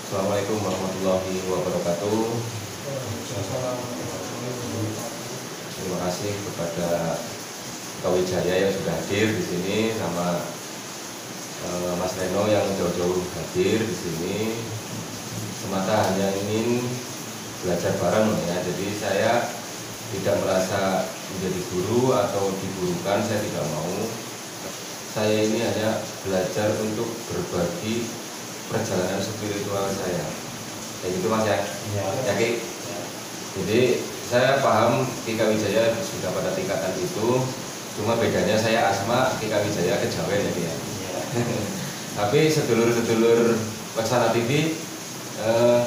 Assalamualaikum warahmatullahi wabarakatuh. Terima kasih kepada Kak Wijaya yang sudah hadir di sini, sama Mas Reno yang jauh-jauh hadir di sini. Semata hanya ingin belajar bareng ya. Jadi saya tidak merasa menjadi guru atau digurukan, saya tidak mau. Saya ini hanya belajar untuk berbagi perjalanan spiritual saya. Kayak gitu Mas ya? Ya Ki? Jadi saya paham Ki Wijaya sudah pada tingkatan itu, cuma bedanya saya asma, Ki Wijaya kejawen ya Ki ya. Tapi sedulur-sedulur Laksana TV,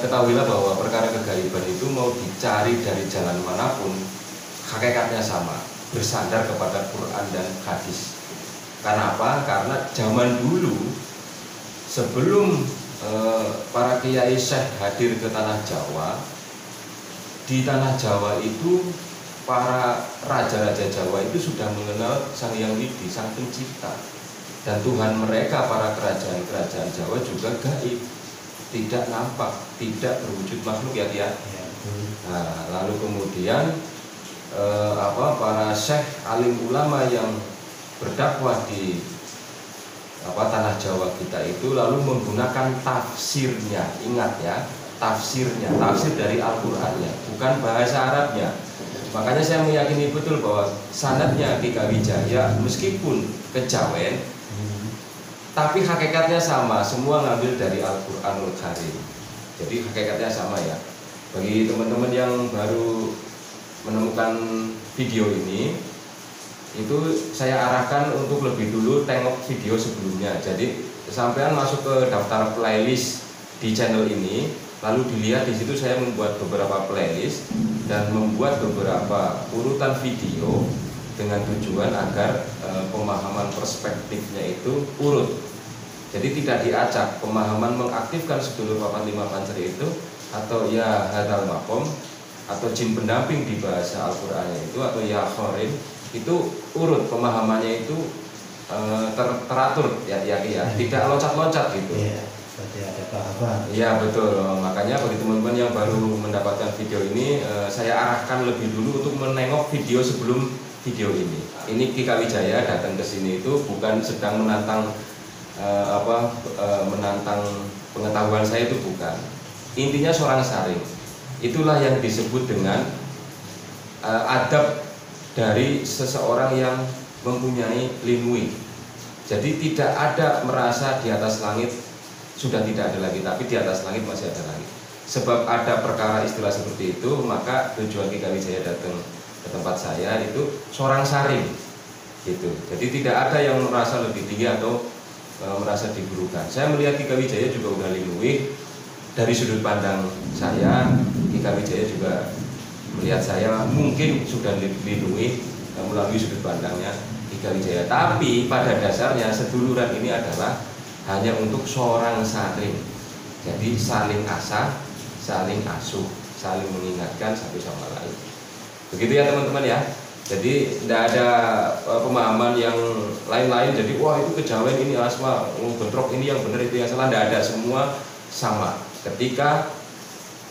ketahuilah bahwa perkara kegaiban itu mau dicari dari jalan manapun, hakikatnya sama, bersandar kepada Quran dan hadis. Karena apa? Karena zaman dulu sebelum para kiai syekh hadir ke tanah Jawa, di tanah Jawa itu para raja-raja Jawa itu sudah mengenal Sang Hyang Widi, Sang Pencipta. Dan Tuhan mereka, para kerajaan-kerajaan Jawa juga gaib, tidak nampak, tidak berwujud makhluk ya dia. Nah, lalu kemudian para syekh alim ulama yang berdakwah di tanah Jawa kita itu lalu menggunakan tafsirnya. Ingat ya, tafsirnya, tafsir dari Al-Qur'annya, bukan bahasa Arabnya. Makanya saya meyakini betul bahwa sanadnya Ki Wijaya meskipun kejawen, tapi hakikatnya sama, semua ngambil dari Al-Qur'anul Karim. Jadi hakikatnya sama ya. Bagi teman-teman yang baru menemukan video ini, itu saya arahkan untuk lebih dulu tengok video sebelumnya. Jadi sampean masuk ke daftar playlist di channel ini, lalu dilihat di situ saya membuat beberapa playlist dan membuat beberapa urutan video dengan tujuan agar pemahaman perspektifnya itu urut. Jadi tidak diacak, pemahaman mengaktifkan sedulur papan lima pancer itu, atau ya hadal makom, atau jin pendamping di bahasa Al-Qur'annya itu, atau ya khorin, itu urut pemahamannya itu teratur ya, tidak loncat-loncat gitu. Iya, berarti ada tahapan. Iya betul. Makanya bagi teman-teman yang baru mendapatkan video ini, saya arahkan lebih dulu untuk menengok video sebelum video ini. Ini Ki Wijaya datang ke sini itu bukan sedang menantang menantang pengetahuan saya, itu bukan. Intinya seorang saring. Itulah yang disebut dengan adab dari seseorang yang mempunyai linui. Jadi tidak ada merasa di atas langit sudah tidak ada lagi, tapi di atas langit masih ada lagi. Sebab ada perkara istilah seperti itu, maka tujuan Ki Wijaya datang ke tempat saya itu seorang saring gitu. Jadi tidak ada yang merasa lebih tinggi atau merasa digurukan. Saya melihat Ki Wijaya juga udah linui. Dari sudut pandang saya, Ki Wijaya juga melihat saya mungkin sudah dilindungi melalui sudut pandangnya Ki Wijaya. Tapi pada dasarnya seduluran ini adalah hanya untuk seorang saring. Jadi saling asah, saling asuh, saling mengingatkan satu sama lain. Begitu ya teman-teman ya. Jadi tidak ada pemahaman yang lain-lain. Jadi wah itu kejawen, ini asma, bentrok ini yang benar, itu yang salah. Tidak ada, semua sama. Ketika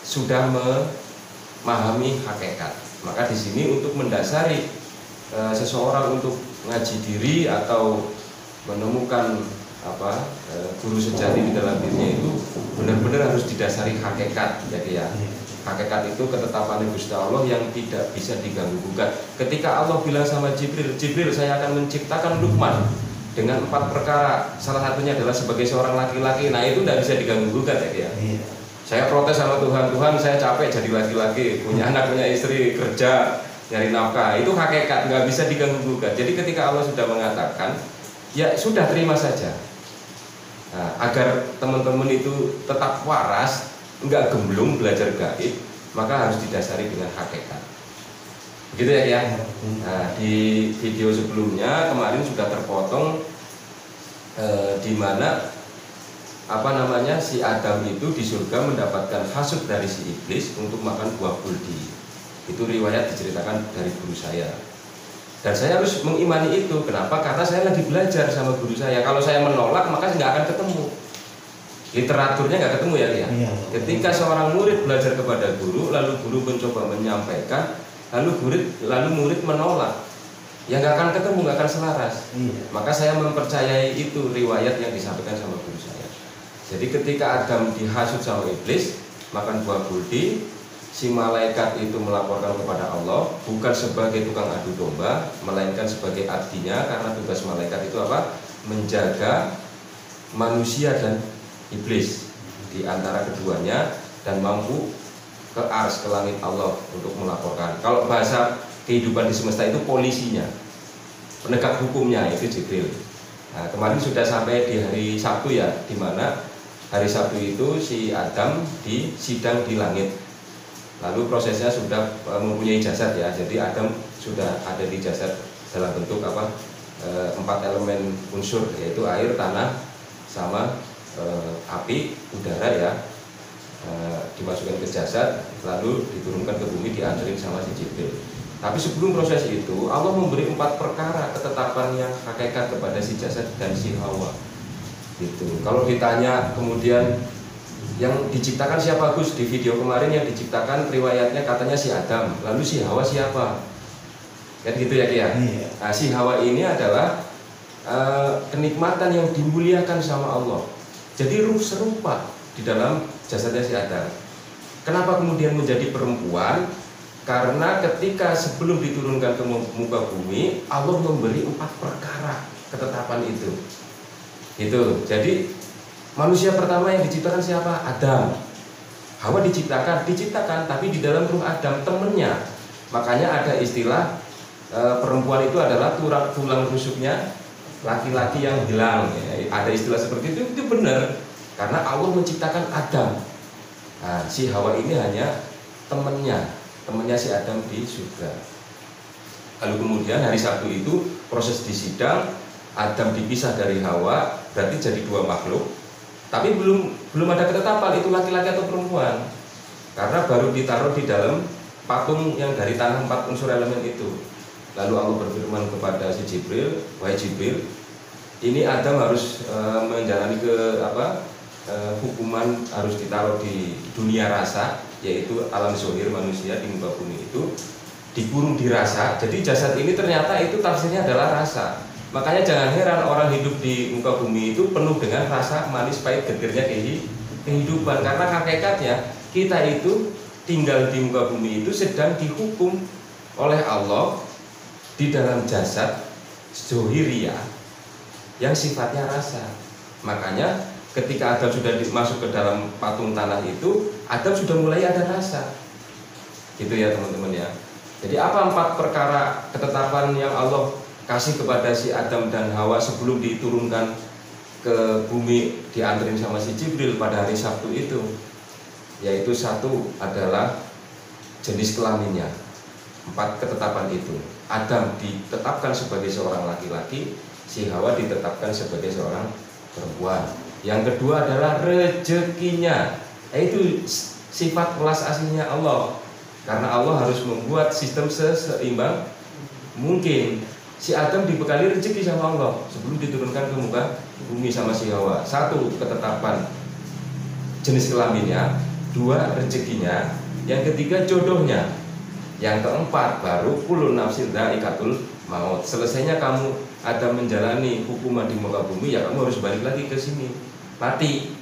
sudah memahami hakikat, maka di sini untuk mendasari seseorang untuk ngaji diri atau menemukan guru sejati di dalam dirinya itu benar-benar harus didasari hakikat. Jadi ya, hakikat itu ketetapan Gusti Allah yang tidak bisa diganggu gugat. Ketika Allah bilang sama Jibril, Jibril saya akan menciptakan Luqman dengan 4 perkara, salah satunya adalah sebagai seorang laki-laki. Nah itu tidak bisa diganggu gugat ya. Saya protes sama Tuhan, Tuhan saya capek jadi laki-laki, punya anak, punya istri, kerja, nyari nafkah. Itu hakikat, nggak bisa diganggu gugat. Jadi ketika Allah sudah mengatakan, ya sudah terima saja. Nah, agar teman-teman itu tetap waras, nggak gemblung belajar gaib, maka harus didasari dengan hakikat. Begitu ya. Nah, di video sebelumnya kemarin sudah terpotong di mana si Adam itu di surga mendapatkan hasud dari si iblis untuk makan buah kuldi. Itu riwayat diceritakan dari guru saya. Dan saya harus mengimani itu. Kenapa? Karena saya lagi belajar sama guru saya. Kalau saya menolak, maka nggak akan ketemu. Literaturnya nggak ketemu ya, Lia? Iya. Ketika seorang murid belajar kepada guru, lalu guru mencoba menyampaikan, lalu murid menolak, ya nggak akan ketemu, nggak akan selaras. Iya. Maka saya mempercayai itu riwayat yang disampaikan sama guru saya. Jadi ketika Adam dihasut sama iblis, makan buah kuldi, si malaikat itu melaporkan kepada Allah, bukan sebagai tukang adu domba, melainkan sebagai abdinya, karena tugas malaikat itu apa? Menjaga manusia dan iblis di antara keduanya, dan mampu ke ars, ke langit Allah untuk melaporkan. Kalau bahasa kehidupan di semesta itu polisinya, penegak hukumnya itu Jibril. Nah, kemarin sudah sampai di hari Sabtu ya, di mana hari Sabtu itu si Adam disidang di langit. Lalu prosesnya sudah mempunyai jasad ya, jadi Adam sudah ada di jasad dalam bentuk apa? 4 elemen unsur, yaitu air, tanah, sama api, udara ya, dimasukkan ke jasad, lalu diturunkan ke bumi, diantarin sama si Jibril. Tapi sebelum proses itu, Allah memberi 4 perkara ketetapan yang hakikat kepada si jasad dan si Hawa. Gitu. Kalau ditanya kemudian yang diciptakan siapa Gus, di video kemarin yang diciptakan riwayatnya katanya si Adam, lalu si Hawa siapa? Kan gitu ya Kia? Iya. Nah, si Hawa ini adalah kenikmatan yang dimuliakan sama Allah. Jadi ruh serupa di dalam jasadnya si Adam. Kenapa kemudian menjadi perempuan? Karena ketika sebelum diturunkan ke muka bumi, Allah memberi 4 perkara ketetapan itu. Itu. Jadi manusia pertama yang diciptakan siapa? Adam. Hawa diciptakan, tapi di dalam ruh Adam temennya. Makanya ada istilah perempuan itu adalah tulang rusuknya laki-laki yang hilang. Ya, ada istilah seperti itu benar. Karena Allah menciptakan Adam. Nah, si Hawa ini hanya temennya si Adam di surga. Lalu kemudian hari Sabtu itu proses disidang, Adam dipisah dari Hawa, berarti jadi 2 makhluk. Tapi belum ada ketetapan itu laki-laki atau perempuan, karena baru ditaruh di dalam patung yang dari tanah 4 unsur elemen itu. Lalu Allah berfirman kepada si Jibril, wahai Jibril, ini Adam harus menjalani hukuman, harus ditaruh di dunia rasa, yaitu alam zohir manusia di muka bumi itu, dikurung di rasa. Jadi jasad ini ternyata itu tafsirnya adalah rasa. Makanya jangan heran orang hidup di muka bumi itu penuh dengan rasa manis pahit getirnya kehidupan. Karena hakikatnya kita itu tinggal di muka bumi itu sedang dihukum oleh Allah di dalam jasad zohiriyah yang sifatnya rasa. Makanya ketika Adam sudah masuk ke dalam patung tanah itu, Adam sudah mulai ada rasa. Gitu ya teman-teman ya. Jadi apa 4 perkara ketetapan yang Allah kasih kepada si Adam dan Hawa sebelum diturunkan ke bumi, dianterin sama si Jibril pada hari Sabtu itu? Yaitu 1 adalah jenis kelaminnya. 4 ketetapan itu. Adam ditetapkan sebagai seorang laki-laki, si Hawa ditetapkan sebagai seorang perempuan. Yang kedua adalah rezekinya. Itu sifat welas aslinya Allah. Karena Allah harus membuat sistem seimbang mungkin. Si Adam dibekali rezeki sama Allah sebelum diturunkan ke muka bumi sama si Hawa. 1 ketetapan jenis kelaminnya, 2 rezekinya, yang ketiga jodohnya, yang keempat baru kulun nafsin dha'iqatul maut. Selesainya kamu ada menjalani hukuman di muka bumi, ya kamu harus balik lagi ke sini, mati.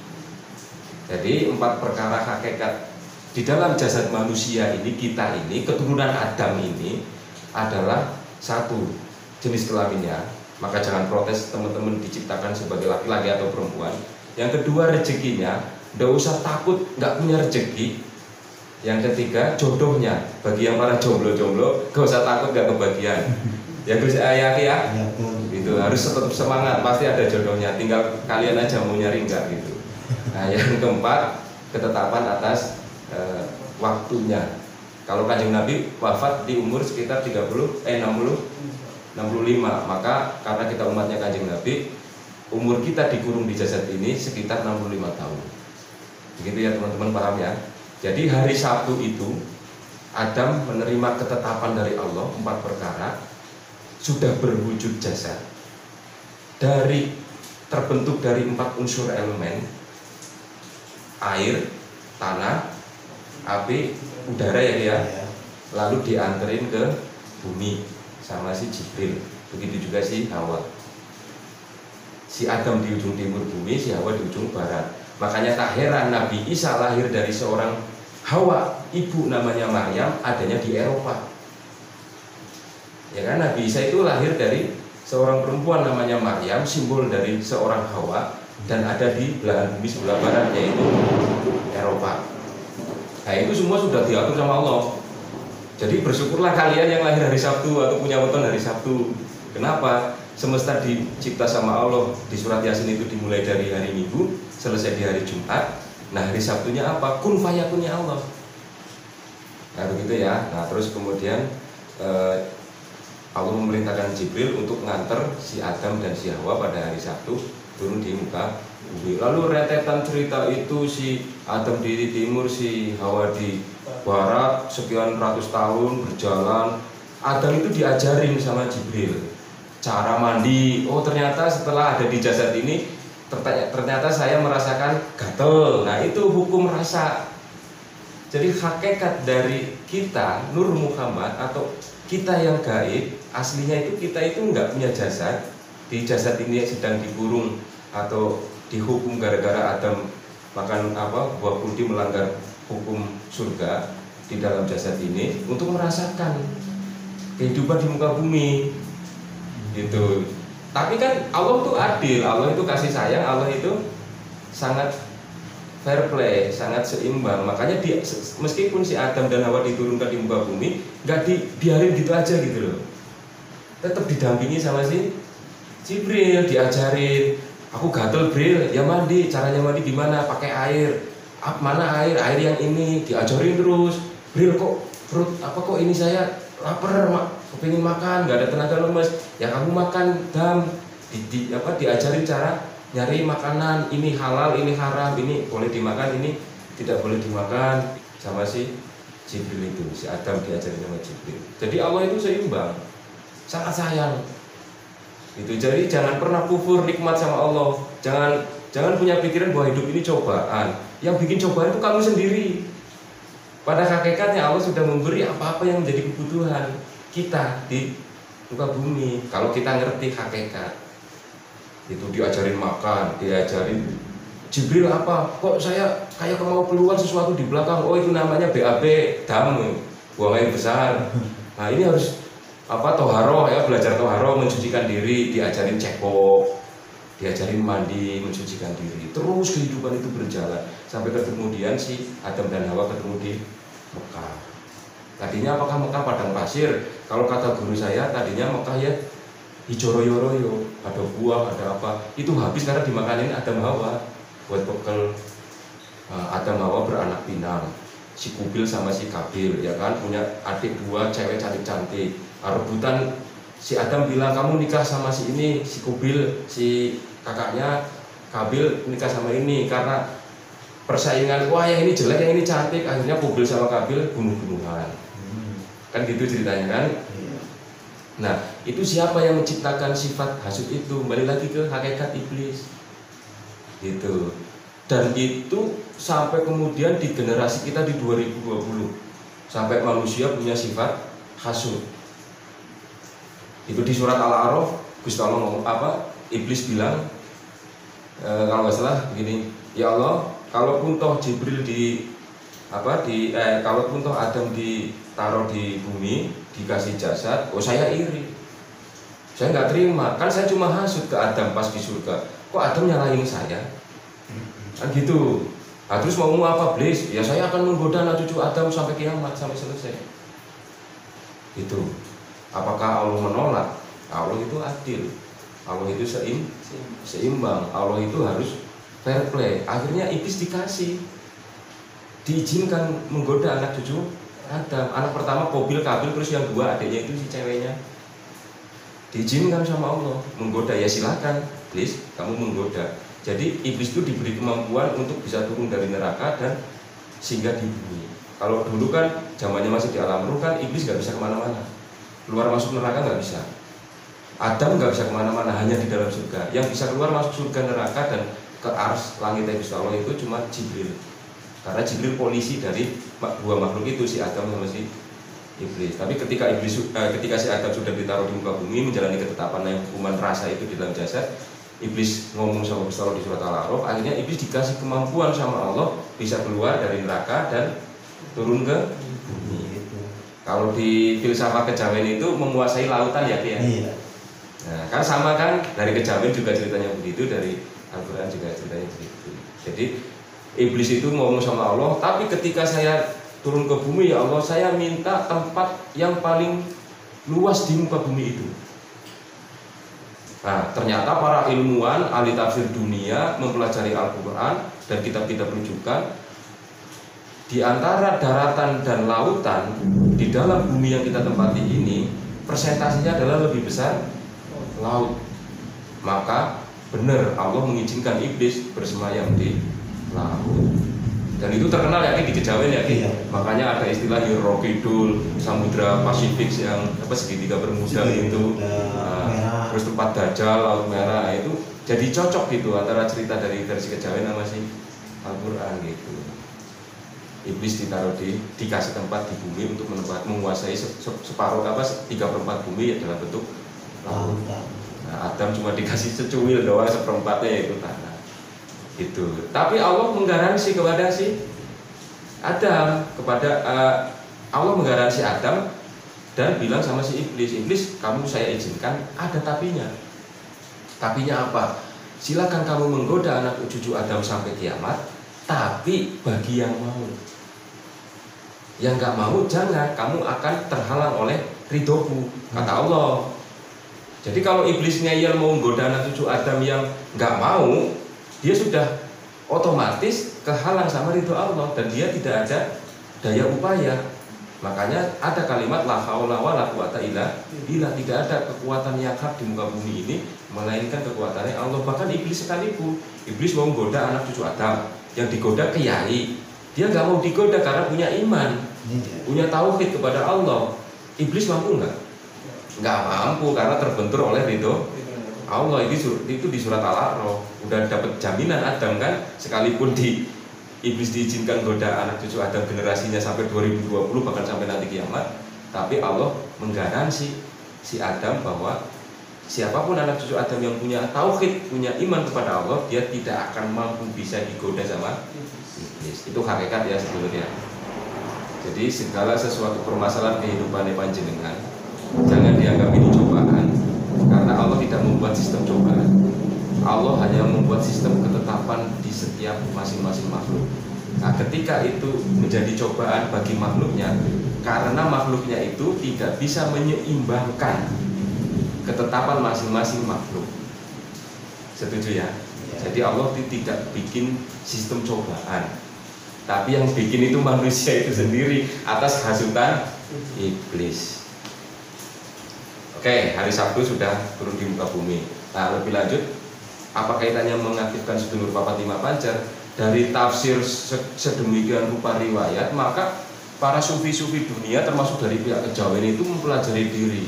Jadi 4 perkara hakikat di dalam jasad manusia ini, kita ini, keturunan Adam ini adalah 1 jenis kelaminnya, maka jangan protes teman-teman diciptakan sebagai laki-laki atau perempuan. Yang kedua rezekinya, tidak usah takut nggak punya rezeki. Yang ketiga jodohnya, bagi yang para jomblo-jomblo gak usah takut nggak kebagian. Ya Gus ya. Itu harus tetap semangat, pasti ada jodohnya. Tinggal kalian aja mau nyari nggak gitu. Nah yang keempat ketetapan atas waktunya. Kalau Kanjeng Nabi wafat di umur sekitar 65, maka karena kita umatnya Kanjeng Nabi, umur kita dikurung di jasad ini sekitar 65 tahun. Begitu ya teman-teman, paham ya? Jadi hari Sabtu itu Adam menerima ketetapan dari Allah 4 perkara, sudah berwujud jasad, terbentuk dari 4 unsur elemen, air, tanah, api, udara ya dia. Ya. Lalu dianterin ke bumi sama si Jibril. Begitu juga si Hawa. Si Adam di ujung timur bumi, si Hawa di ujung barat. Makanya tak heran Nabi Isa lahir dari seorang Hawa, ibu namanya Maryam, adanya di Eropa. Ya kan, Nabi Isa itu lahir dari seorang perempuan namanya Maryam, simbol dari seorang Hawa, dan ada di belahan bumi sebelah barat, yaitu Eropa. Nah itu semua sudah diatur sama Allah. Jadi bersyukurlah kalian yang lahir hari Sabtu atau punya weton hari Sabtu. Kenapa? Semesta dicipta sama Allah. Di surat Yasin itu dimulai dari hari Minggu, selesai di hari Jumat. Nah hari Sabtunya apa? Kun fayakunnya Allah. Nah begitu ya. Nah terus kemudian Allah memerintahkan Jibril untuk nganter si Adam dan si Hawa pada hari Sabtu turun di muka bumi. Lalu rentetan cerita itu, si Adam di timur, si Hawa di barat, sekian ratus tahun berjalan. Adam itu diajarin sama Jibril cara mandi. Oh ternyata setelah ada di jasad ini, ternyata saya merasakan gatel. Nah itu hukum rasa. Jadi hakikat dari kita Nur Muhammad atau kita yang gaib, aslinya itu kita itu nggak punya jasad. Di jasad ini yang sedang dikurung atau dihukum gara-gara Adam makan buah kuldi, melanggar hukum surga di dalam jasad ini, untuk merasakan kehidupan di muka bumi gitu. Tapi kan Allah itu adil, Allah itu kasih sayang, Allah itu sangat fair play, sangat seimbang. Makanya meskipun si Adam dan Hawa diturunkan di muka bumi, nggak dibiarin gitu aja gitu loh. Tetap didampingi sama si Jibril, diajarin. Aku gatel Bril, ya mandi. Caranya mandi gimana? Pakai air. Mana air? Air yang ini. Diajarin terus. Bril kok perut kok ini saya lapar, kepingin makan, nggak ada tenaga lemes. Ya kamu makan dam. Diajarin cara nyari makanan, ini halal, ini haram, ini boleh dimakan, ini tidak boleh dimakan, sama si Jibril itu. Si Adam diajarin sama Jibril. Jadi Allah itu seimbang, sangat sayang itu. Jadi jangan pernah kufur nikmat sama Allah. Jangan punya pikiran bahwa hidup ini cobaan. Yang bikin cobaan itu kamu sendiri. Pada hakikatnya Allah sudah memberi apa-apa yang menjadi kebutuhan kita di muka bumi. Kalau kita ngerti hakikat, itu diajarin makan, diajarin Jibril apa? Kok saya kayak mau keluar sesuatu di belakang? Oh itu namanya BAB, dam, buang air besar. Nah ini harus toharoh ya, belajar toharoh, mensucikan diri, diajarin cekok, diajarin mandi, mensucikan diri. Terus kehidupan itu berjalan sampai kemudian si Adam dan Hawa ketemu di Mekah. Tadinya apakah Mekah padang pasir? Kalau kata guru saya tadinya Mekah ya hijau royo-royo, ada buah, ada apa. Itu habis karena dimakanin Adam Hawa buat bekal. Adam Hawa beranak pinak, si Kubil sama si Kabil, ya kan, punya adik dua cewek cantik-cantik. Rebutan, si Adam bilang kamu nikah sama si ini, si Kubil, si kakaknya Kabil nikah sama ini, karena persaingan, wah yang ini jelek, yang ini cantik. Akhirnya Kubil sama Kabil bunuh-bunuhan. Kan gitu ceritanya kan. Nah itu siapa yang menciptakan sifat hasud itu? Kembali lagi ke hakikat iblis gitu. Dan itu sampai kemudian di generasi kita di 2020 sampai manusia punya sifat hasud. Itu di surat Al-A'raf Gusti Allah ngomong Iblis bilang kalau nggak salah begini, ya Allah, kalaupun toh Jibril kalaupun toh Adam ditaruh di bumi dikasih jasad, saya iri, saya nggak terima, kan saya cuma hasud ke Adam pas di surga, kok Adam nyalahin saya, kan gitu. Nah, terus mau apa Iblis? Ya saya akan menggoda anak cucu Adam sampai kiamat, sampai selesai. Itu. Apakah Allah menolak? Allah itu adil, Allah itu seimbang, Allah itu harus fair play. Akhirnya iblis diizinkan menggoda anak cucu Adam. Anak pertama Qabil Kabil, terus yang dua adiknya itu si ceweknya diizinkan sama Allah menggoda. Ya silakan iblis, kamu menggoda. Jadi iblis itu diberi kemampuan untuk bisa turun dari neraka dan singgah di bumi. Kalau dulu kan zamannya masih di alam ruh kan iblis nggak bisa kemana-mana, keluar masuk neraka nggak bisa. Adam nggak bisa kemana-mana, hanya di dalam surga. Yang bisa keluar masuk surga neraka dan ke ars langit Gusti Allah itu cuma Jibril. Karena Jibril polisi dari dua makhluk itu, si Adam sama si Iblis. Tapi ketika si Adam sudah ditaruh di muka bumi menjalani ketetapan yang hukuman rasa itu di dalam jasad, Iblis ngomong sama Gusti Allah di surat Al-A'raf, akhirnya Iblis dikasih kemampuan sama Allah bisa keluar dari neraka dan turun ke bumi. Kalau di filsafat kejawen itu menguasai lautan ya Ki ya. Iya. Nah, kan sama kan, dari kejawen juga ceritanya begitu, dari Al-Quran juga ceritanya begitu. Jadi Iblis itu ngomong sama Allah, tapi ketika saya turun ke bumi ya Allah, saya minta tempat yang paling luas di muka bumi itu. Nah, ternyata para ilmuwan, ahli tafsir dunia mempelajari Al-Quran dan kitab-kitab rujukan, di antara daratan dan lautan di dalam bumi yang kita tempati ini, persentasenya adalah lebih besar laut. Maka benar Allah mengizinkan Iblis bersemayam di laut. Dan itu terkenal ya di kejawen ya Ki. Iya. Makanya ada istilah Euro Kidul, Samudra Pasifik yang segitiga bermuda itu. Nah, terus tempat Dajjal, Laut Merah itu jadi cocok gitu antara cerita dari versi kejawen sama si Al-Quran gitu. Iblis dikasih tempat di bumi untuk menguasai separuh 3/4 bumi dalam bentuk laut. Nah, Adam cuma dikasih secuil doang, seperempatnya yaitu tanah. Gitu. Tapi Allah menggaransi kepada si Adam, Allah menggaransi Adam dan bilang sama si Iblis, kamu saya izinkan, ada tapinya. Tapinya apa? Silakan kamu menggoda anak cucu Adam sampai kiamat, tapi bagi yang mau. Yang nggak mau jangan, kamu akan terhalang oleh ridhoku, kata Allah. Jadi kalau Iblis ngeyel mau menggoda anak cucu Adam yang nggak mau, dia sudah otomatis kehalang sama ridho Allah dan dia tidak ada daya upaya. Makanya ada kalimat la haula wala quwata illa billah, tidak ada kekuatan yang hak di muka bumi ini melainkan kekuatannya Allah. Bahkan Iblis sekalipun, Iblis mau menggoda anak cucu Adam, yang digoda kiai, dia nggak mau digoda karena punya iman, punya tauhid kepada Allah. Iblis mampu nggak? Nggak mampu karena terbentur oleh ridho Allah. Itu di surat Al-A'raf udah dapat jaminan Adam kan, sekalipun Iblis diizinkan goda anak cucu Adam generasinya sampai 2020 bahkan sampai nanti kiamat, tapi Allah menggaransi si Adam bahwa siapapun anak cucu Adam yang punya tauhid, punya iman kepada Allah, dia tidak akan mampu bisa digoda sama Iblis. Itu hakikat ya sebetulnya. Jadi segala sesuatu permasalahan kehidupan panjenengan jangan dianggap ini cobaan, karena Allah tidak membuat sistem cobaan. Allah hanya membuat sistem ketetapan di setiap masing-masing makhluk. Nah, ketika itu menjadi cobaan bagi makhluknya, karena makhluknya itu tidak bisa menyeimbangkan ketetapan masing-masing makhluk. Setuju ya? Jadi Allah tidak bikin sistem cobaan, tapi yang bikin itu manusia itu sendiri atas hasutan Iblis. Oke, hari Sabtu sudah turun di muka bumi. Nah, lebih lanjut, apa kaitannya mengaktifkan sedulur papat lima pancar? Dari tafsir sedemikian rupa riwayat, maka para sufi-sufi dunia termasuk dari pihak kejawen itu mempelajari diri.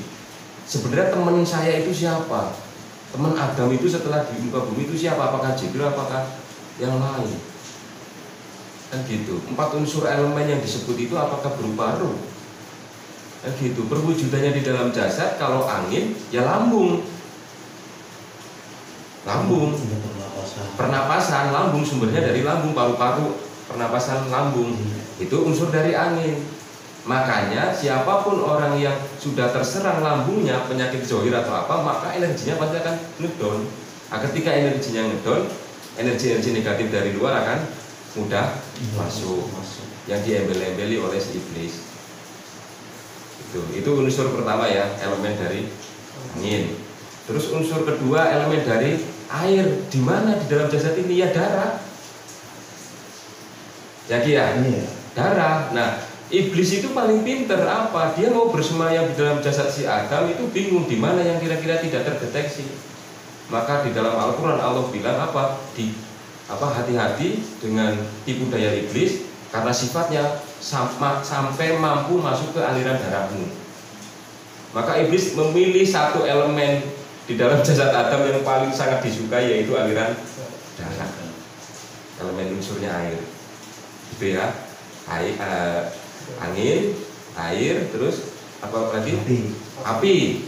Sebenarnya teman saya itu siapa? Teman Adam itu setelah di muka bumi itu siapa? Apakah Jibril, apakah yang lain? Kan gitu. 4 unsur elemen yang disebut itu apakah berupa ruh? Kan gitu. Perwujudannya di dalam jasad, kalau angin ya lambung. Lambung, pernapasan, lambung, sumbernya dari lambung, paru-paru, pernapasan lambung, itu unsur dari angin. Makanya siapapun orang yang sudah terserang lambungnya, penyakit zohir atau apa, maka energinya pasti akan ngedon. Nah, ketika energinya ngedon, energi-energi negatif dari luar akan mudah masuk, yang diembel-embeli oleh si Iblis. Itu unsur pertama ya, elemen dari angin. Terus unsur kedua, elemen dari air. Di mana di dalam jasad ini? Ya darah. Jadi ya, darah. Nah, Iblis itu paling pinter apa? Dia mau bersemayam di dalam jasad si Adam itu bingung di mana yang kira-kira tidak terdeteksi. Maka di dalam Al-Quran Allah bilang apa? Hati-hati dengan tipu daya Iblis, karena sifatnya sampai mampu masuk ke aliran darahmu. Maka Iblis memilih satu elemen di dalam jasad Adam yang paling sangat disukai, yaitu aliran darah. elemen unsurnya air, gitu ya. Air, angin, air, terus apa lagi? Api.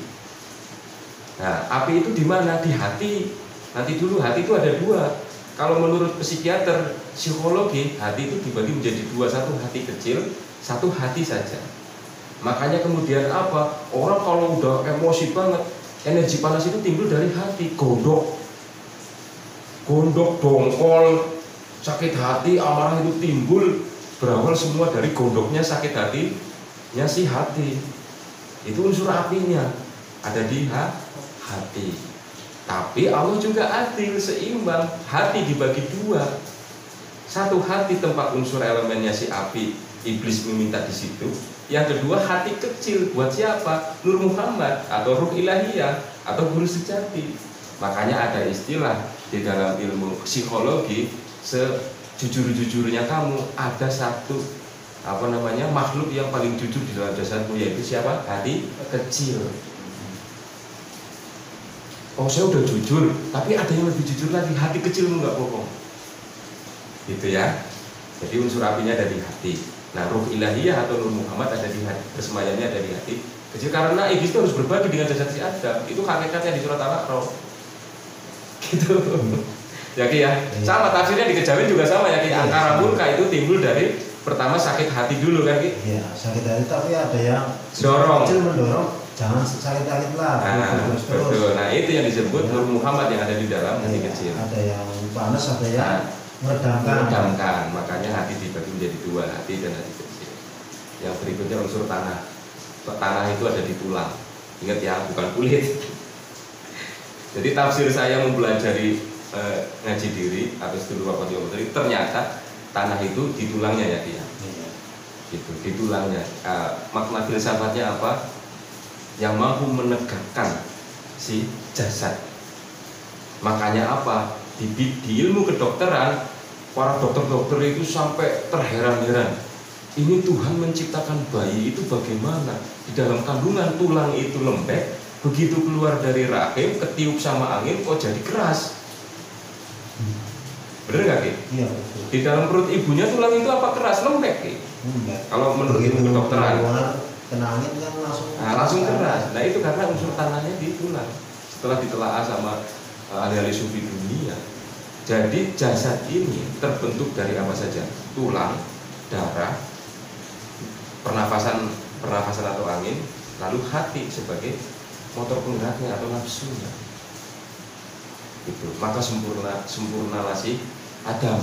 Nah, api itu di mana? Di hati. Nanti dulu hati itu ada dua. Kalau menurut psikiater, psikologi, hati itu dibagi menjadi dua, satu hati kecil, satu hati saja. Makanya kemudian apa? Orang kalau udah emosi banget, energi panas itu timbul dari hati, gondok, dongkol, sakit hati, amarah itu timbul berawal semua dari gondoknya sakit hatinya si hati. Itu unsur apinya ada di hati. Tapi Allah juga adil, seimbang. Hati dibagi dua. Satu hati tempat unsur elemennya si api, iblis meminta di situ. Yang kedua hati kecil buat siapa? Nur Muhammad atau Ruh Ilahiyah atau guru sejati. Makanya ada istilah di dalam ilmu psikologi, sejujur-jujurnya kamu ada satu makhluk yang paling jujur di dalam jasadmu, yaitu siapa? Hati kecil. Oh, saya udah jujur, tapi ada yang lebih jujur lagi, hati kecilmu nggak bohong, gitu ya. Jadi unsur apinya ada di hati. Nah, Ruh Ilahiyah atau Nur Muhammad ada di hati, bersemayamnya ada di hati kecil. Karena iblis itu harus berbagi dengan jasad si Adam. Itu hakikatnya di surat Al-A'raf, gitu. Ya Ki ya, sama tafsirnya di Kejawen juga sama ya Ki. Angkara murka itu timbul dari pertama sakit hati dulu kan Ki. Iya, sakit hati, tapi ada yang dorong, kecil mendorong, jangan sakit-sakit lah. Betul. Nah, itu yang disebut Nur Muhammad yang ada di dalam hati kecil. Ada yang panas, ada yang meredamkan. Makanya hati dibagi menjadi dua, hati dan hati kecil. Yang berikutnya unsur tanah. Tanah itu ada di tulang. Ingat ya, bukan kulit. Jadi tafsir saya mempelajari ngaji diri atau studi wafat diri, ternyata tanah itu di tulangnya ya dia. Gitu, di tulangnya. Makna filsafatnya apa? Yang mampu menegakkan si jasad. Makanya apa? Di ilmu kedokteran, para dokter-dokter itu sampai terheran-heran. Ini Tuhan menciptakan bayi itu bagaimana? Di dalam kandungan tulang itu lembek, begitu keluar dari rahim, ketiup sama angin kok jadi keras. Bener nggak Ki? Iya. Di dalam perut ibunya tulang itu apa keras? Lembek Ki? Kalau menurut ilmu kedokteran. Kena angin kan langsung keras. Nah itu karena unsur tanahnya di tulang. Setelah ditelaah sama ahli-ahli sufi dunia. Jadi jasad ini terbentuk dari apa saja? Tulang, darah, pernafasan atau angin, lalu hati sebagai motor penggeraknya atau nafsunya. Itu. Maka sempurnalah si Adam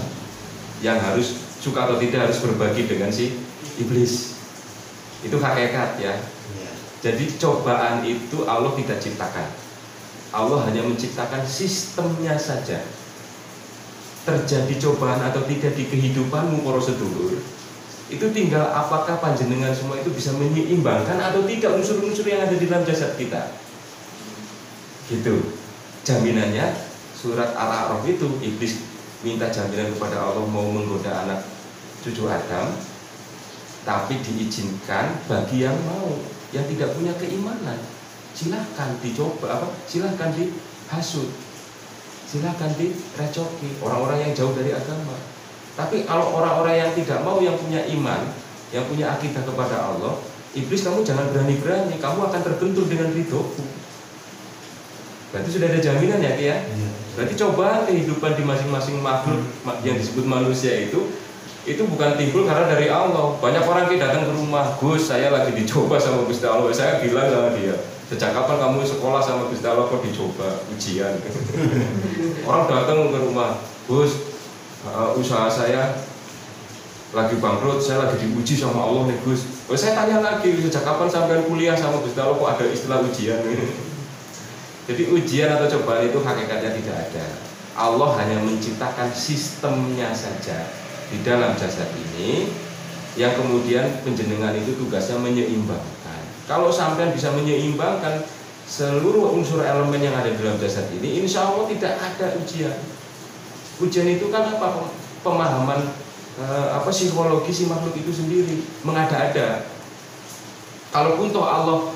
yang harus suka atau tidak harus berbagi dengan si iblis. Itu hakikat ya. Jadi cobaan itu Allah tidak ciptakan. Allah hanya menciptakan sistemnya saja. Terjadi cobaan atau tidak di kehidupanmu para sedulur, itu tinggal apakah panjenengan semua itu bisa menyeimbangkan atau tidak unsur-unsur yang ada di dalam jasad kita. Gitu. Jaminannya surat Al-A'raf itu iblis minta jaminan kepada Allah mau menggoda anak cucu Adam, tapi diizinkan bagi yang mau, yang tidak punya keimanan. Silahkan dicoba, silahkan dihasut, silahkan direcoki orang-orang yang jauh dari agama. Tapi kalau orang-orang yang tidak mau, yang punya iman, yang punya akidah kepada Allah, iblis kamu jangan berani-berani, kamu akan terbentur dengan ridhoku. Berarti sudah ada jaminan ya Ki ya? Berarti coba kehidupan di masing-masing makhluk yang disebut manusia itu bukan timbul karena dari Allah. Banyak orang Ki datang ke rumah, Gus saya lagi dicoba sama Gusti Allah. Saya bilang sama dia, sejak kapan kamu sekolah sama Gusti Allah kok dicoba ujian? Orang datang ke rumah, Gus usaha saya lagi bangkrut, saya lagi diuji sama Allah nih Gus. Saya tanya lagi, sejak kapan sampai kuliah sama Gusti Allah kok ada istilah ujian? Jadi ujian atau cobaan itu hakikatnya tidak ada. Allah hanya menciptakan sistemnya saja di dalam jasad ini, yang kemudian penjenengan itu tugasnya menyeimbangkan. Kalau sampai bisa menyeimbangkan seluruh unsur elemen yang ada di dalam jasad ini, insya Allah tidak ada ujian. Ujian itu kan apa? Pemahaman psikologi si makhluk itu sendiri, mengada-ada. Kalaupun toh Allah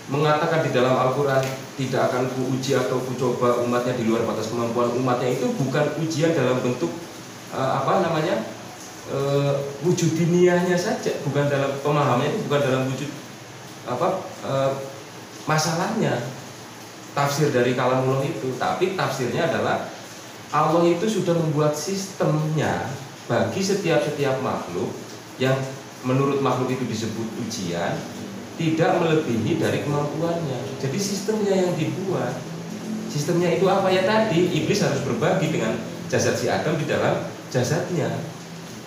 mengatakan di dalam Al-Quran tidak akan kuuji atau kucoba umatnya di luar batas kemampuan umatnya, itu bukan ujian dalam bentuk wujud diniahnya saja, bukan dalam pemahamannya, bukan dalam wujud masalahnya tafsir dari kalamullah itu, tapi tafsirnya adalah Allah itu sudah membuat sistemnya bagi setiap makhluk yang menurut makhluk itu disebut ujian, tidak melebihi dari kemampuannya. Jadi sistemnya yang dibuat. Sistemnya itu apa ya tadi? Iblis harus berbagi dengan jasad si Adam di dalam jasadnya.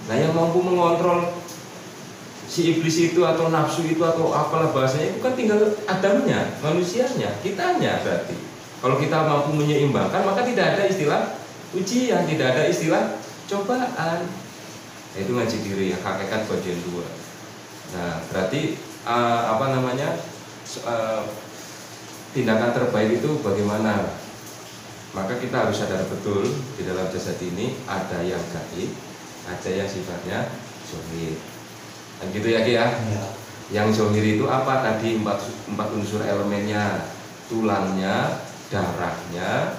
Nah, yang mampu mengontrol si iblis itu atau nafsu itu atau apalah bahasanya itu kan tinggal Adamnya, manusianya, kitanya berarti. Kalau kita mampu menyeimbangkan, maka tidak ada istilah ujian, tidak ada istilah cobaan. Nah, itu ngaji diri ya, hakikat bagian 2. Nah, berarti tindakan terbaik itu bagaimana? Maka kita harus sadar betul di dalam jasad ini ada yang gaib, ada yang sifatnya zahir. Dan gitu ya Ki ya. Yang zahir itu apa tadi? Empat unsur elemennya, tulangnya, darahnya,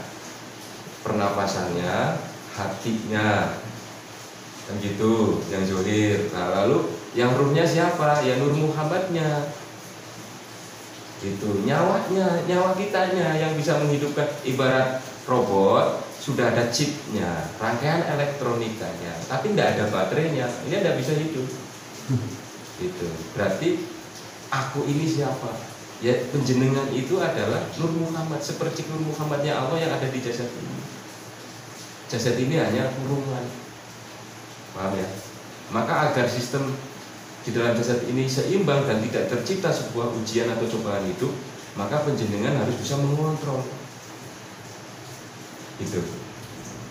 pernapasannya, hatinya. Dan gitu yang zahir. Nah, lalu yang ruhnya siapa? Ya Nur Muhammadnya. Itu nyawanya, nyawa kitanya yang bisa menghidupkan. Ibarat robot sudah ada chipnya, rangkaian elektronikanya, tapi tidak ada baterainya, ini tidak bisa hidup. Gitu. Berarti aku ini siapa? Ya penjenengan itu adalah Nur Muhammad, seperti Nur Muhammadnya Allah yang ada di jasad ini. Jasad ini hanya kurungan, paham ya? Maka agar sistem di dalam jasad ini seimbang dan tidak tercipta sebuah ujian atau cobaan hidup, maka penjenengan harus bisa mengontrol. Itu.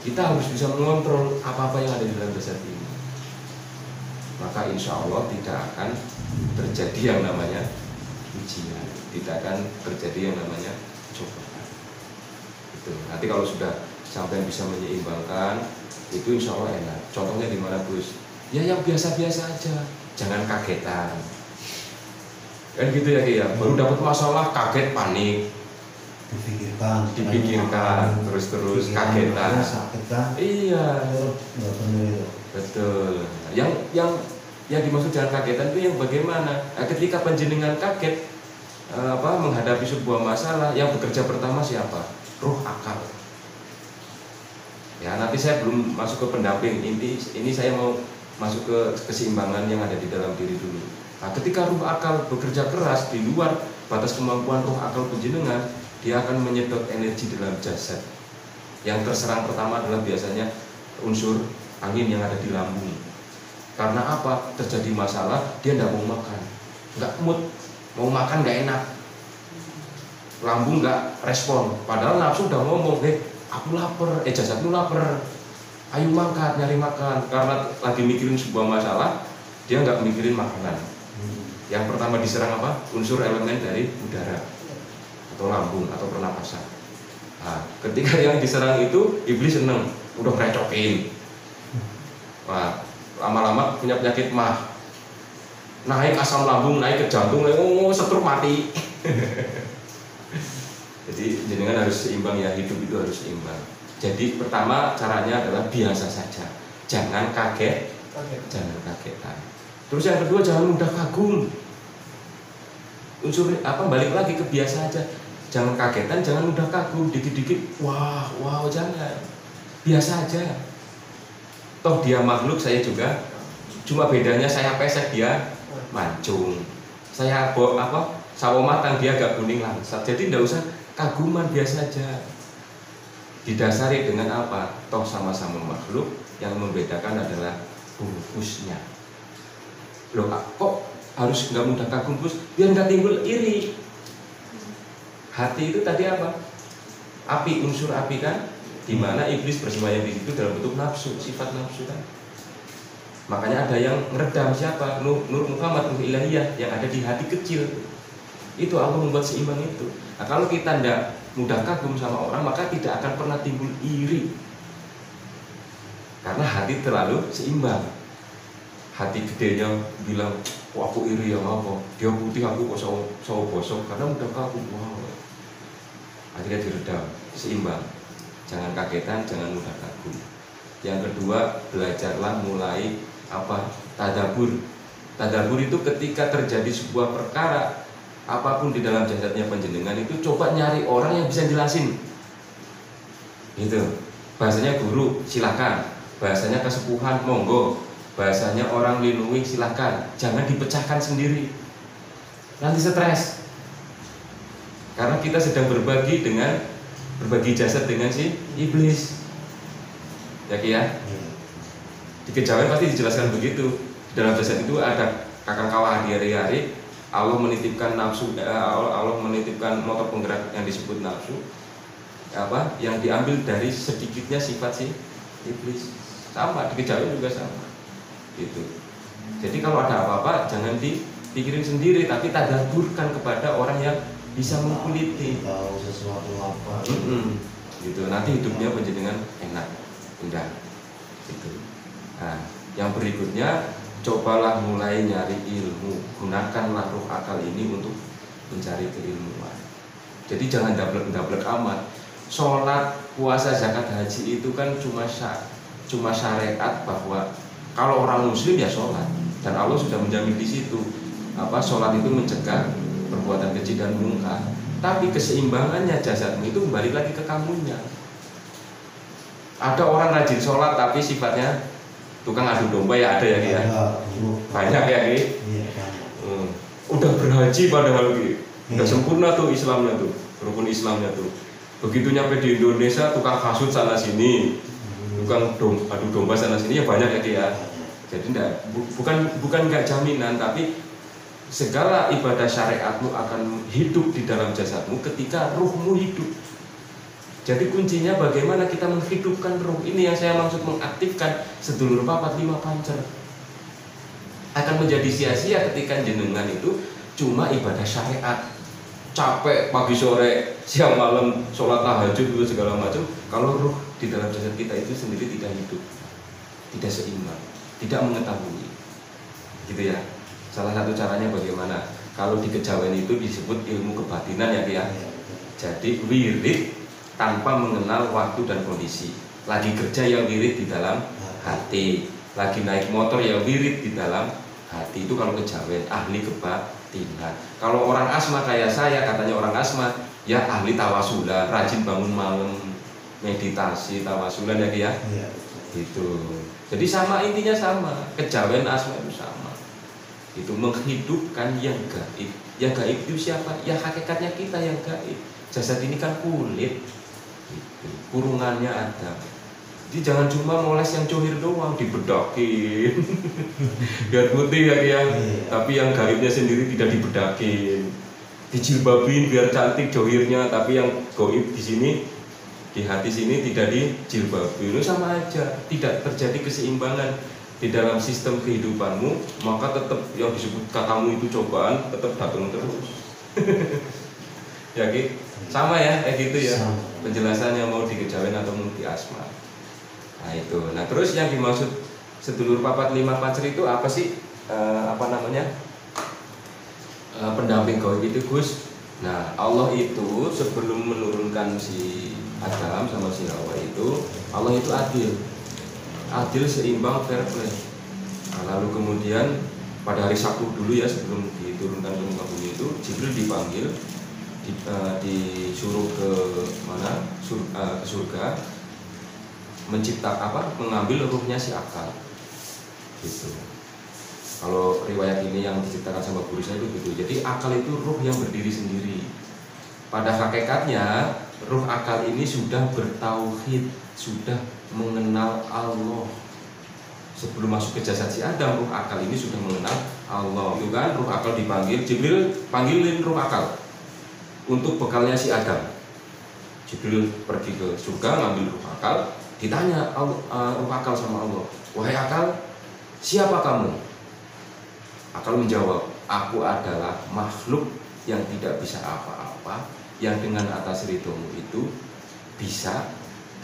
Kita harus bisa mengontrol apa-apa yang ada di dalam jasad ini. Maka insya Allah tidak akan terjadi yang namanya ujian, tidak akan terjadi yang namanya cobaan. Itu. Nanti kalau sudah sampai bisa menyeimbangkan, itu insya Allah enak. Contohnya di mana Gus? Ya yang biasa-biasa aja. Jangan kagetan, kan gitu ya Ki ya. Baru dapat masalah kaget panik, dipikirkan terus kagetan. Iya, betul. Yang dimaksud jangan kagetan itu yang bagaimana? Nah, ketika penjenengan kaget menghadapi sebuah masalah, yang bekerja pertama siapa? Ruh akal. Ya nanti saya belum masuk ke pendamping. Ini saya mau masuk ke keseimbangan yang ada di dalam diri dulu. Nah, ketika ruh akal bekerja keras di luar batas kemampuan ruh akal penjenengan, dia akan menyedot energi dalam jasad. Yang terserang pertama adalah biasanya unsur angin yang ada di lambung. Karena apa? Terjadi masalah, dia tidak mau makan, nggak mood, mau makan nggak enak, lambung nggak respon. Padahal nafsu udah ngomong, aku lapar, jasadmu lapar. Ayo mangkat, nyari makan. Karena lagi mikirin sebuah masalah, dia nggak mikirin makanan. Yang pertama diserang apa? Unsur elemen dari udara atau lambung atau pernapasan. Nah, ketika yang diserang itu, iblis seneng, udah ngerecokin. Wah, lama-lama punya penyakit mah, naik asam lambung, naik ke jantung, setruk mati. Jadi jenengan harus seimbang ya, hidup itu harus seimbang. Jadi pertama caranya adalah biasa saja, jangan kaget, jangan kagetan. Terus yang kedua jangan mudah kagum. Unsur balik lagi ke biasa aja, jangan kagetan, jangan mudah kagum. Dikit-dikit, wow, jangan. Biasa aja. Toh dia makhluk, saya juga. Cuma bedanya saya pesek, dia mancung. Saya sawo matang, dia agak kuning langsat. Jadi tidak usah kaguman, biasa aja. Didasari dengan apa? Toh sama-sama makhluk, yang membedakan adalah bungkusnya. Loh kok harus nggak mudah kagum Gus? Biar nggak timbul iri. Hati itu tadi apa? Api, unsur api kan? Dimana iblis bersemayam di situ dalam bentuk nafsu, sifat nafsu kan? Makanya ada yang meredam siapa? Nur Muhammad, Nur Ilahiyah yang ada di hati kecil. Itu Allah membuat seimbang itu. Nah kalau kita tidak mudah kagum sama orang, maka tidak akan pernah timbul iri. Karena hati terlalu seimbang. Hati gedenya bilang, wah aku iri ya apa? Dia putih, aku kok sawo bosok. Karena mudah kagum, wow. Akhirnya diredam, seimbang. Jangan kagetan, jangan mudah kagum. Yang kedua, belajarlah mulai tadabbur. Tadabbur itu ketika terjadi sebuah perkara apapun di dalam jasadnya panjenengan itu coba nyari orang yang bisa jelasin. Gitu. Bahasanya guru silakan, bahasanya kesepuhan monggo, bahasanya orang lindungi silakan. Jangan dipecahkan sendiri. Nanti stres. Karena kita sedang berbagi jasad dengan si iblis. Ya Ki ya. Di kejawen pasti dijelaskan begitu. Dalam jasad itu ada kakang kawah hari-hari. Allah menitipkan nafsu, Allah menitipkan motor penggerak yang disebut nafsu. Yang diambil dari sedikitnya sifat si iblis. Sama di kejawen juga sama. Gitu. Jadi kalau ada apa-apa jangan dipikirin sendiri, tapi tadaburkan kepada orang yang bisa mengkuliti. Tahu sesuatu apa. Gitu. Nanti hidupnya panjenengan enak, indah. Gitu. Nah, yang berikutnya cobalah mulai nyari ilmu. Gunakanlah roh akal ini untuk mencari keilmuan. Jadi jangan dablek amat. Sholat, puasa, zakat, haji itu kan cuma syariat bahwa kalau orang muslim ya sholat, dan Allah sudah menjamin di situ sholat itu mencegah perbuatan keji dan mungkar. Tapi keseimbangannya jasadmu itu kembali lagi ke kamunya. Ada orang rajin sholat tapi sifatnya tukang adu domba, ya ada ya Ki ya. Banyak ya Ki. Udah berhaji padahal Ki. Udah sempurna tuh Islamnya tuh, rukun Islamnya tuh. Begitu nyampe di Indonesia tukang hasut sana sini, tukang adu domba sana sini, ya banyak ya Ki ya. Jadi bukan nggak jaminan, tapi segala ibadah syariatmu akan hidup di dalam jasadmu ketika ruhmu hidup. Jadi kuncinya bagaimana kita menghidupkan ruh. Ini yang saya maksud mengaktifkan sedulur papat lima pancer. Akan menjadi sia-sia ketika jenengan itu cuma ibadah syariat, capek pagi sore siang malam sholat tahajud itu segala macam. Kalau ruh di dalam jasad kita itu sendiri tidak hidup, tidak seimbang, tidak mengetahui, gitu ya. Salah satu caranya bagaimana? Kalau di kejawen itu disebut ilmu kebatinan ya Ki ya. Jadi wirid tanpa mengenal waktu dan kondisi. Lagi kerja ya wirid di dalam hati, lagi naik motor ya wirid di dalam hati. Itu kalau kejawen, ahli kebatinan. Kalau orang asma kayak saya, katanya orang asma, ya ahli tawasulan, rajin bangun malam, meditasi, tawasulan ya Ki ya. Gitu. Jadi sama, intinya sama. Kejawen asma itu sama. Itu menghidupkan yang gaib. Yang gaib itu siapa? Ya hakikatnya kita yang gaib. Jasad ini kan kulit, gitu. Kurungannya ada. Jadi jangan cuma moles yang cohir doang, dibedakin biar putih ya Ki ya. Tapi yang gaibnya sendiri tidak dibedakin, dijilbabin biar cantik cohirnya, tapi yang gaib di sini, di hati sini tidak dijilbabin. Itu sama aja, tidak terjadi keseimbangan di dalam sistem kehidupanmu, maka tetap yang disebut katamu itu cobaan tetap datang terus. Ya Ki, sama ya kayak gitu ya. Penjelasannya mau di kejawen atau mau di asma. Nah itu. Nah terus yang dimaksud sedulur papat lima pancer itu apa sih? Pendamping gaib itu Gus. Nah Allah itu sebelum menurunkan si Adam sama si Hawa itu, Allah itu adil, seimbang, fair play. Nah, lalu kemudian pada hari Sabtu dulu ya, sebelum diturunkan ke muka bumi itu, Jibril dipanggil, disuruh ke mana? Ke surga, mengambil ruhnya si akal. Gitu. Kalau riwayat ini yang diciptakan sama guru saya itu gitu. Jadi akal itu ruh yang berdiri sendiri. Pada hakikatnya ruh akal ini sudah bertauhid, sudah mengenal Allah. Sebelum masuk ke jasad si Adam, ruh akal ini sudah mengenal Allah. Itu kan ruh akal dipanggil, Jibril panggilin ruh akal untuk bekalnya si Adam. Jibril pergi ke surga ngambil ruh akal, ditanya ruh akal sama Allah, wahai akal, siapa kamu? Akal menjawab, aku adalah makhluk yang tidak bisa apa-apa, yang dengan atas ridhomu itu bisa,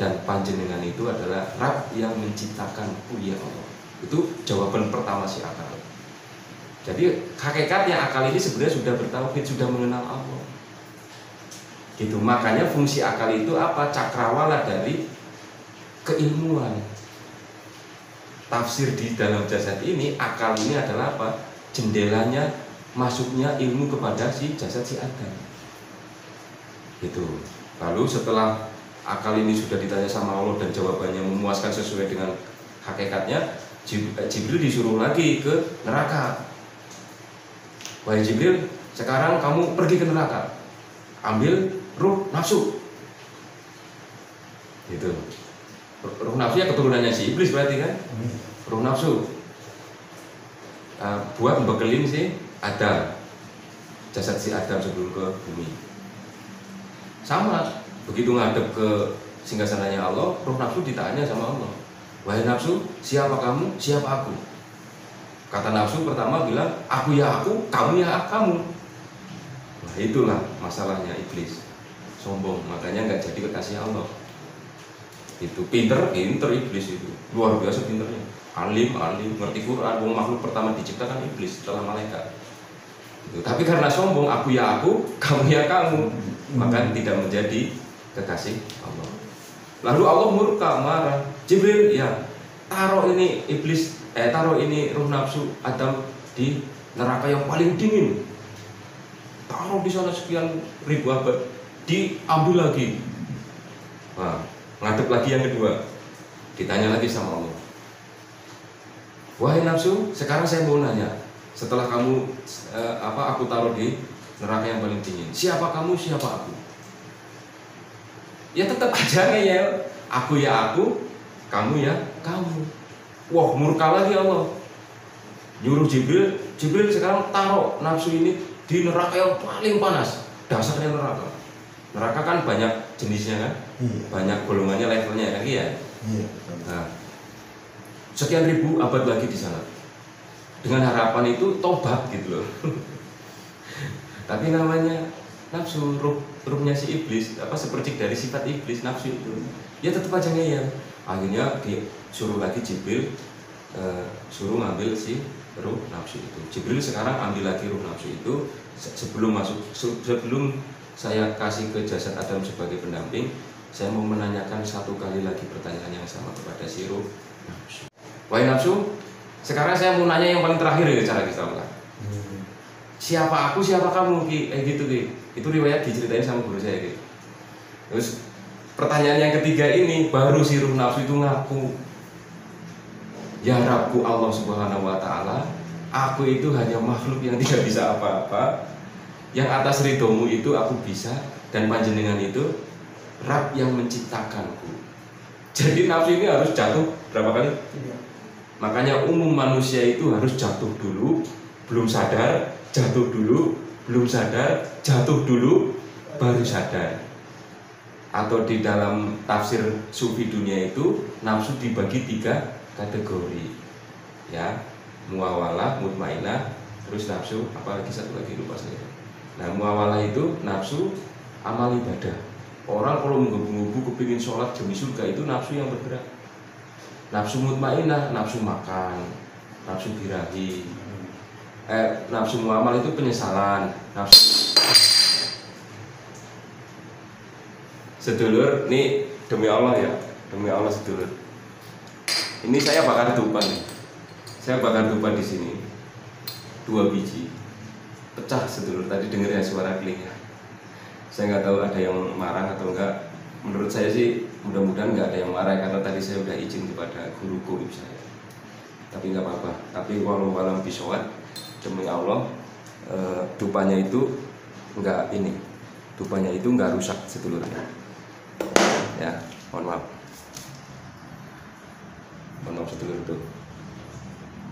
dan panjenengan itu adalah Rabb yang menciptakanku ya Allah. Itu jawaban pertama si akal. Jadi hakikatnya akal ini sebenarnya sudah bertauhid, sudah mengenal Allah. Gitu. Makanya fungsi akal itu apa? Cakrawala dari keilmuan. tafsir di dalam jasad ini, akal ini adalah apa? Jendelanya masuknya ilmu kepada si jasad si Adam. Gitu. Lalu setelah akal ini sudah ditanya sama Allah dan jawabannya memuaskan sesuai dengan hakikatnya, Jibril disuruh lagi ke neraka. Wahai Jibril, sekarang kamu pergi ke neraka, ambil ruh nafsu. Gitu. Ruh nafsu ya keturunannya si iblis berarti kan? Ruh nafsu buat bekelin si Adam, jasad si Adam sebelum ke bumi. Sama, begitu ngadep ke singgasananya Allah, ruh nafsu ditanya sama Allah, wahai nafsu, siapa kamu, siapa aku? Kata nafsu pertama bilang, aku ya aku, kamu ya kamu. Nah itulah masalahnya iblis, sombong, makanya nggak jadi kekasih Allah. Itu pinter iblis itu, luar biasa pinternya, alim, ngerti Quran. Wong makhluk pertama diciptakan iblis setelah malaikat. Gitu. Tapi karena sombong, aku ya aku, kamu ya kamu, maka tidak menjadi kekasih Allah. Lalu Allah murka, marah. Jibril, ya taruh ini iblis, taruh ini ruh nafsu Adam di neraka yang paling dingin. Taruh di sana sekian ribu abad, diambil lagi. Nah, ngadep lagi yang kedua, ditanya lagi sama Allah, wahai nafsu, sekarang saya mau nanya, setelah kamu aku taruh di neraka yang paling dingin, siapa kamu, siapa aku? Ya tetap aja ya, aku ya aku, kamu ya kamu. Wah, murka lagi Allah, nyuruh Jibril sekarang taruh nafsu ini di neraka yang paling panas, dasarnya neraka. Neraka kan banyak jenisnya kan, banyak golongannya, levelnya kan ya. Nah, sekian ribu abad lagi di sana, dengan harapan itu tobat gitu loh. Tapi namanya nafsu, ruhnya si iblis, sepercik dari sifat iblis nafsu itu, ya tetap aja ngeyel. Akhirnya disuruh lagi Jibril, suruh ngambil si ruh nafsu itu. Jibril sekarang ambil lagi ruh nafsu itu. Sebelum saya kasih ke jasad Adam sebagai pendamping, saya mau menanyakan satu kali lagi pertanyaan yang sama kepada si ruh nafsu. Wahai nafsu, sekarang saya mau nanya yang paling terakhir ya, cara kita ulang. Siapa aku, siapa kamu, Ki? Gitu, Ki. Itu riwayat diceritain sama guru saya, Ki. Terus pertanyaan yang ketiga ini baru si ruh nafsu itu ngaku, ya Rabbku Allah Subhanahu wa Ta'ala, aku itu hanya makhluk yang tidak bisa apa-apa. Yang atas ridhomu itu aku bisa, dan panjenengan itu Rabb yang menciptakanku. Jadi nafsu ini harus jatuh berapa kali? Makanya umum manusia itu harus jatuh dulu, belum sadar, jatuh dulu, belum sadar, jatuh dulu, baru sadar. Atau di dalam tafsir sufi dunia itu, nafsu dibagi 3 kategori, ya, muawalah, mutmainah, terus nafsu, apalagi satu lagi lupa saya. Nah, muawalah itu nafsu amal ibadah. Orang kalau menggebu-gebu kepingin sholat demi surga, itu nafsu yang bergerak. Nafsu mutmainah, nafsu makan, nafsu birahi. Nafsu muamal itu penyesalan. Nafsu sedulur, nih demi Allah ya, demi Allah sedulur. Ini saya bakar dupa nih. Saya bakar dupa di sini 2 biji. Pecah sedulur, tadi denger ya suara kelingnya. Saya nggak tahu ada yang marah atau enggak. Menurut saya sih mudah-mudahan nggak ada yang marah, karena tadi saya udah izin kepada guru goib saya. Tapi nggak apa-apa. Tapi walau bisawat, demi Allah, dupanya itu dupanya itu nggak rusak sedulurnya. Ya, mohon maaf sedulur itu.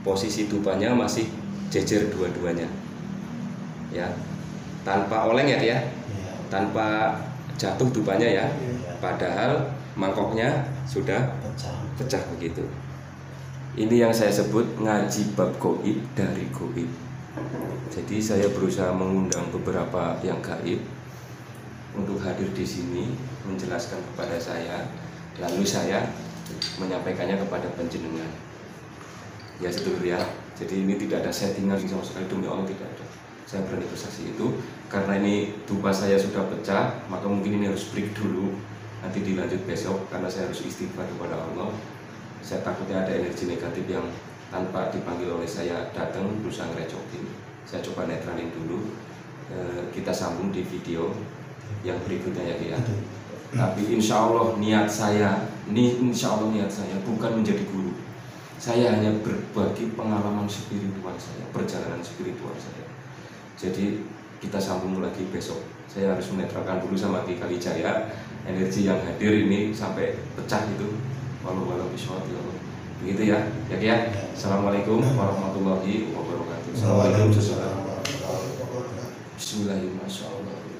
Posisi dupanya masih jejer dua-duanya. Ya, tanpa oleng ya, tanpa jatuh dupanya ya, padahal mangkoknya sudah pecah begitu. Ini yang saya sebut ngaji bab goib dari goib. Jadi saya berusaha mengundang beberapa yang gaib untuk hadir di sini menjelaskan kepada saya, lalu saya menyampaikannya kepada panjenengan. Ya sedulur ya, jadi ini tidak ada settingan sama sekali, demi Allah tidak ada. Saya berani bersaksi itu, karena ini dupa saya sudah pecah, maka mungkin ini harus break dulu, nanti dilanjut besok, karena saya harus istighfar kepada Allah. Saya takutnya ada energi negatif yang tanpa dipanggil oleh saya datang berusaha ngerecokin. Saya coba netralin dulu. Kita sambung di video yang berikutnya ya Ki ya. Tapi insya Allah niat saya bukan menjadi guru. Saya hanya berbagi pengalaman spiritual saya, perjalanan spiritual saya. Jadi kita sambung lagi besok. Saya harus menetralkan dulu sama Ki Kalijaya. Energi yang hadir ini sampai pecah itu. Walau bisawati Allah. Begitu ya, ya Ki ya. Assalamualaikum warahmatullahi wabarakatuh. Waalaikumsalam warahmatullahi wabarakatuh. Bismillahirrahmanirrahim.